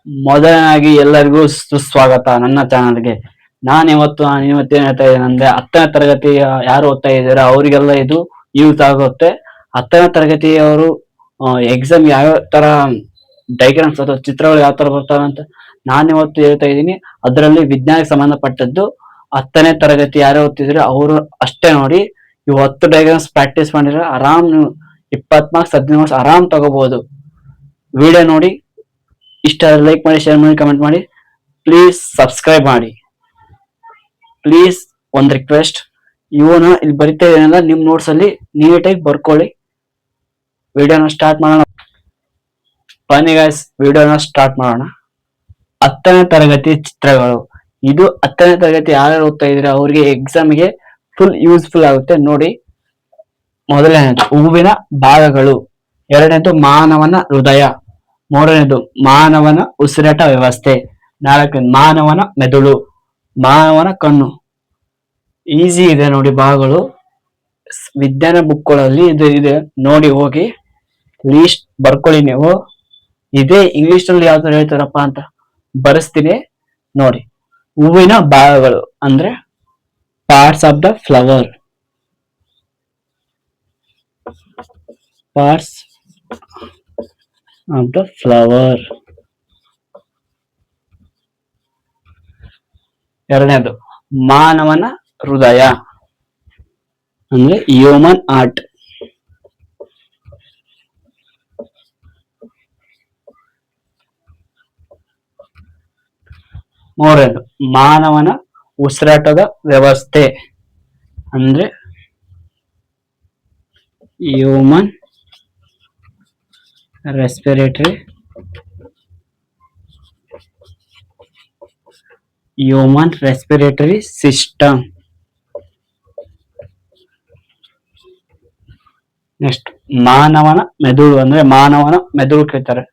ಮೊದಲನಾಗಿ ಎಲ್ಲರಿಗೂ ಸುಸ್ವಾಗತ ನನ್ನ ಚಾನಲ್ಗೆ. ನಾನು ಇವತ್ತೇನ್ ಹೇಳ್ತಾ ಇದ್ದೇನೆ ಅಂದ್ರೆ 10ನೇ ತರಗತಿ ಯಾರು ಓದ್ತಾ ಇದ್ದೀರಾ ಅವರಿಗೆಲ್ಲ ಇದು ಯೂಸ್ ಆಗುತ್ತೆ. 10ನೇ ತರಗತಿಯವರು ಎಕ್ಸಾಮ್ ಯಾವ ತರ ಡೈಗ್ರಾಮ್ಸ್ ಅಥವಾ ಚಿತ್ರಗಳು ಯಾವ ತರ ಬರ್ತಾವೆ ಅಂತ ನಾನಿವತ್ತು ಹೇಳ್ತಾ ಇದ್ದೀನಿ. ಅದರಲ್ಲಿ ವಿಜ್ಞಾನಕ್ಕೆ ಸಂಬಂಧಪಟ್ಟದ್ದು 10ನೇ ತರಗತಿ ಯಾರು ಓದ್ತಿದ್ರೆ ಅವರು ಅಷ್ಟೇ ನೋಡಿ. ಇವು 10 ಡೈಗ್ರಾಮ್ಸ್ ಪ್ರಾಕ್ಟೀಸ್ ಮಾಡಿದ್ರೆ ಆರಾಮ್ 20 ಮಾರ್ಕ್ಸ್ 15 ಮಾರ್ಕ್ಸ್ ಆರಾಮ್ ತಗೋಬಹುದು. ವಿಡಿಯೋ ನೋಡಿ ಇಷ್ಟ ಲೈಕ್ ಮಾಡಿ, ಶೇರ್ ಮಾಡಿ, ಕಮೆಂಟ್ ಮಾಡಿ, ಪ್ಲೀಸ್ ಸಬ್ಸ್ಕ್ರೈಬ್ ಮಾಡಿ. ಪ್ಲೀಸ್ ಒಂದು ರಿಕ್ವೆಸ್ಟ್, ಇವನ ಇಲ್ಲಿ ಬರಿತಾ ಇದೆಯಲ್ಲ ನಿಮ್ ನೋಟ್ಸ್ ಅಲ್ಲಿ ನೀಟಾಗಿ ಬರ್ಕೊಳ್ಳಿ. ವಿಡಿಯೋನ ಸ್ಟಾರ್ಟ್ ಮಾಡೋಣ. ಬನ್ನಿ ಗಾಯ್ಸ್, ವಿಡಿಯೋನ ಸ್ಟಾರ್ಟ್ ಮಾಡೋಣ. 10ನೇ ತರಗತಿ ಚಿತ್ರಗಳು. ಇದು 10ನೇ ತರಗತಿ ಯಾರು ಓದ್ತಾ ಇದ್ರೆ ಅವ್ರಿಗೆ ಎಕ್ಸಾಮ್ಗೆ ಫುಲ್ ಯೂಸ್ಫುಲ್ ಆಗುತ್ತೆ ನೋಡಿ. ಮೊದಲನೇದು ಹೂವಿನ ಭಾಗಗಳು, ಎರಡನೇದು ಮಾನವನ ಹೃದಯ, ಮೂರನೇದು ಮಾನವನ ಉಸಿರಾಟ ವ್ಯವಸ್ಥೆ, ನಾಲ್ಕನೇದು ಮಾನವನ ಮೆದುಳು, ಮಾನವನ ಕಣ್ಣು. ಈಸಿ ಇದೆ ನೋಡಿ ಭಾಗಗಳು. ವಿಜ್ಞಾನ ಬುಕ್ಗಳಲ್ಲಿ ಇದು ಇದೆ ನೋಡಿ, ಹೋಗಿ ಲೀಸ್ಟ್ ಬರ್ಕೊಳ್ಳಿ ನೀವು. ಇದೇ ಇಂಗ್ಲಿಷ್ ನಲ್ಲಿ ಯಾವ ತರ ಹೇಳ್ತಾರಪ್ಪ ಅಂತ ಬರೆಸ್ತೀನಿ ನೋಡಿ. ಹೂವಿನ ಭಾಗಗಳು ಅಂದ್ರೆ parts of the flower, parts of the flower. ಎರಡನೇದು ಮಾನವನ ಹೃದಯ ಅಂದ್ರೆ ಹ್ಯೂಮನ್ ಹಾರ್ಟ್. ಮೂರನೇದು ಮಾನವನ ಉಸಿರಾಟದ ವ್ಯವಸ್ಥೆ ಅಂದ್ರೆ ಹ್ಯೂಮನ್ ರೆಸ್ಪಿರೇಟರಿ ಸಿಸ್ಟಮ್. ನೆಕ್ಸ್ಟ್ ಮಾನವನ ಮೆದುಳು ಅಂದ್ರೆ ಮಾನವನ ಮೆದುಳು ಕೇಳ್ತಾರೆ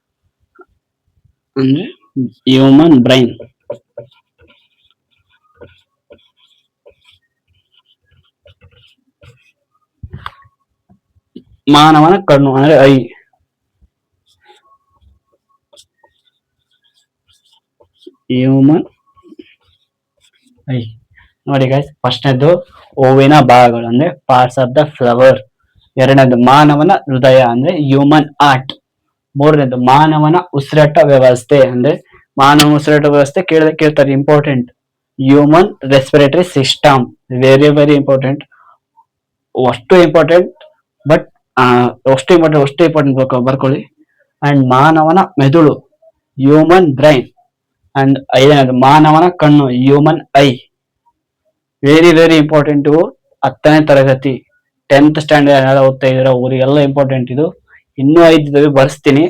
ಅಂದ್ರೆ ಹ್ಯೂಮನ್ ಬ್ರೈನ್. ಮಾನವನ ಕಣ್ಣು ಅಂದ್ರೆ ಐ. ಹ್ಯೂಮನ್ ಐ ನೋಡಿ ಗೈಸ್. ಫಸ್ಟ್ನೇದು ಹೂವಿನ ಭಾಗಗಳು ಅಂದ್ರೆ ಪಾರ್ಟ್ಸ್ ಆಫ್ ದ ಫ್ಲವರ್, ಎರಡನೇದು ಮಾನವನ ಹೃದಯ ಅಂದ್ರೆ ಹ್ಯೂಮನ್ ಹಾರ್ಟ್, ಮೂರನೇದು ಮಾನವನ ಉಸಿರಾಟ ವ್ಯವಸ್ಥೆ ಅಂದ್ರೆ ಮಾನವ ಉಸಿರಾಟ ವ್ಯವಸ್ಥೆ ಕೇಳ್ತಾರೆ important, human respiratory system. Very very important, ಅಷ್ಟು ಇಂಪಾರ್ಟೆಂಟ್ ಬಟ್ ಅಷ್ಟು ಇಂಪಾರ್ಟೆಂಟ್ ಬರ್ಕೊಳ್ಳಿ. ಅಂಡ್ ಮಾನವನ ಮೆದುಳು ಹ್ಯೂಮನ್ ಬ್ರೈನ್, ಅಂಡ್ ಐದನೇದು ಮಾನವನ ಕಣ್ಣು human eye. Very very important. 10ನೇ ತರಗತಿ 10th ಸ್ಟ್ಯಾಂಡರ್ಡ್ ಯಾರು ಓದ್ತಾ ಇದ್ದೀರಾ ಅವರಿಗೆಲ್ಲ ಇಂಪಾರ್ಟೆಂಟ್ ಇದು. ಇನ್ನೂ 5 ಇದಾವೆ ಬರ್ಸ್ತೀನಿ,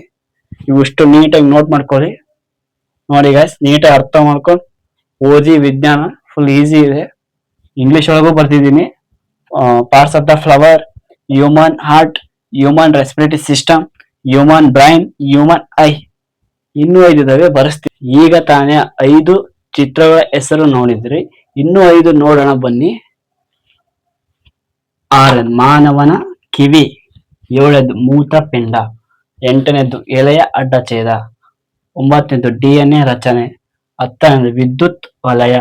ಇವಿಷ್ಟು ನೀಟಾಗಿ ನೋಟ್ ಮಾಡ್ಕೊಳ್ಳಿ ನೋಡಿ ಗೈಸ್. ನೀಟಾಗಿ ಅರ್ಥ ಮಾಡ್ಕೊಂಡು ಓದಿ. ವಿಜ್ಞಾನ ಫುಲ್ ಈಸಿ ಇದೆ, ಇಂಗ್ಲಿಷ್ ಒಳಗೂ ಬರ್ತಿದ್ದೀನಿ. Parts of the flower, human heart, human respiratory system, human brain, human eye. ಇನ್ನೂ 5 ಇದಾವೆ ಬರ್ಸ್ತೀನಿ. ಈಗ ತಾನೇ 5 ಚಿತ್ರಗಳ ಹೆಸರು ನೋಡಿದ್ರಿ, ಇನ್ನೂ 5 ನೋಡೋಣ ಬನ್ನಿ. 6 ಮಾನವನ ಕಿವಿ, 7ನೇದು ಮೂತ್ರಪಿಂಡ, 8ನೇದು ಎಲೆಯ ಅಡ್ಡಛೇದ, 9ನೇದು DNA ರಚನೆ, 10ನೇದು ವಿದ್ಯುತ್ ವಲಯ.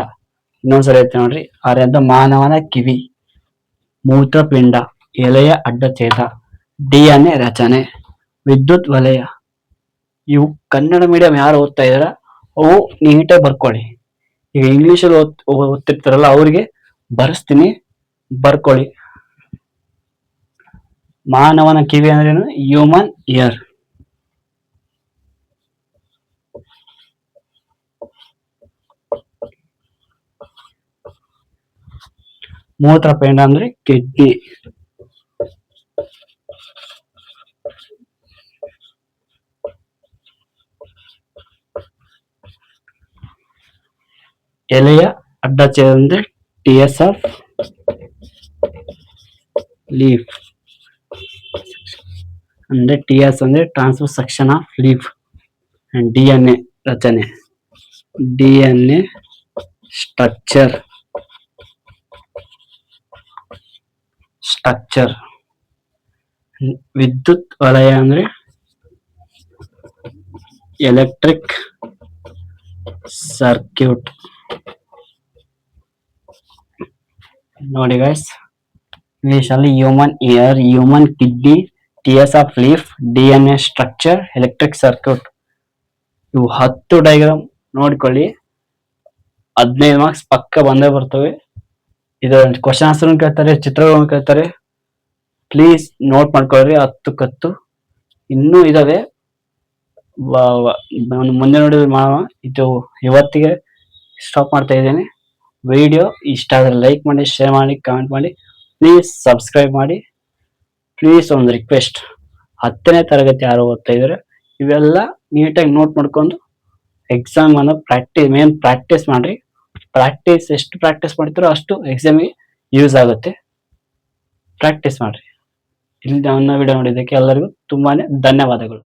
ಇನ್ನೊಂದ್ಸಲ ಹೇಳ್ತೀನಿ ನೋಡ್ರಿ. 6ನೇದು ಮಾನವನ ಕಿವಿ, ಮೂತ್ರಪಿಂಡ, ಎಲೆಯ ಅಡ್ಡಛೇದ, DNA ರಚನೆ, ವಿದ್ಯುತ್ ವಲಯ. ಇವು ಕನ್ನಡ ಮೀಡಿಯಂ ಯಾರು ಓದ್ತಾ ಇದಾರ ಅವು ನೀಟಾಗಿ ಬರ್ಕೊಳ್ಳಿ. ಈಗ ಇಂಗ್ಲಿಷಲ್ಲಿ ಓದ್ತಿರ್ತಾರಲ್ಲ ಅವ್ರಿಗೆ ಬರ್ಸ್ತೀನಿ, ಬರ್ಕೊಳ್ಳಿ. ಮಾನವನ ಕಿವಿ ಅಂದ್ರೇನು? Human ear. ಮೂತ್ರಪಿಂಡ ಅಂದ್ರೆ ಕಿಡ್ನಿ. ಎಲೆಯ ಅಡ್ಡಛೇದ ಅಂದ್ರೆ ಟಿಎಸ್ ಆಫ್ ಲೀಫ್ ಅಂದ್ರೆ ಟಿಎಸ್ ಅಂದ್ರೆ transfer section of leaf. And DNA ರಚನೆ, DNA ಸ್ಟ್ರಕ್ಚರ್. ವಿದ್ಯುತ್ ವಲಯ ಅಂದ್ರೆ ಎಲೆಕ್ಟ್ರಿಕ್ ಸರ್ಕ್ಯೂಟ್. ನೋಡಿ ಗೈಸ್, ಇಂಗ್ಲಿಷಲ್ಲಿ human ear, human kidney, TS of leaf, DNA structure, electric circuit. ಇವು 10 ಡಯಾಗ್ರಾಮ್ ನೋಡ್ಕೊಳ್ಳಿ. 15 ಮಾರ್ಕ್ಸ್ ಪಕ್ಕ ಬಂದೇ ಬರ್ತವೆ. ಇದು ಕ್ವಶನ್ ಆನ್ಸರ್ ಕೇಳ್ತಾರೆ, ಚಿತ್ರಗಳನ್ನು ಕೇಳ್ತಾರೆ. ಪ್ಲೀಸ್ ನೋಟ್ ಮಾಡ್ಕೊಳ್ರಿ 10 ಇನ್ನೂ ಇದಾವೆ. ಮುಂದೆ ನೋಡಿದ್ರೆ ಮಾಡೋಣ. ಇದು ಇವತ್ತಿಗೆ ಸ್ಟಾಪ್ ಮಾಡ್ತಾ ಇದ್ದೇನೆ. ವಿಡಿಯೋ ಇಷ್ಟ ಆದರೆ ಲೈಕ್ ಮಾಡಿ, ಶೇರ್ ಮಾಡಿ, ಕಮೆಂಟ್ ಮಾಡಿ. ಪ್ಲೀಸ್ ಸಬ್ಸ್ಕ್ರೈಬ್ ಮಾಡಿ. ಪ್ಲೀಸ್ ಒಂದು ರಿಕ್ವೆಸ್ಟ್, 10ನೇ ತರಗತಿ ಯಾರು ಓದ್ತಾ ಇದ್ದಾರೆ ಇವೆಲ್ಲ ನೀಟಾಗಿ ನೋಟ್ ಮಾಡ್ಕೊಂಡು ಎಕ್ಸಾಮ್ ಅನ್ನ ಪ್ರಾಕ್ಟೀಸ್ ಮಾಡ್ರಿ. ಎಷ್ಟು ಪ್ರಾಕ್ಟೀಸ್ ಮಾಡ್ತಾರೋ ಅಷ್ಟು ಎಕ್ಸಾಮಿಗೆ ಯೂಸ್ ಆಗುತ್ತೆ. ಪ್ರಾಕ್ಟೀಸ್ ಮಾಡ್ರಿ. ಇಲ್ಲಿ ನನ್ನ ವಿಡಿಯೋ ನೋಡಿದ್ದಕ್ಕೆ ಎಲ್ಲರಿಗೂ ತುಂಬಾನೇ ಧನ್ಯವಾದಗಳು.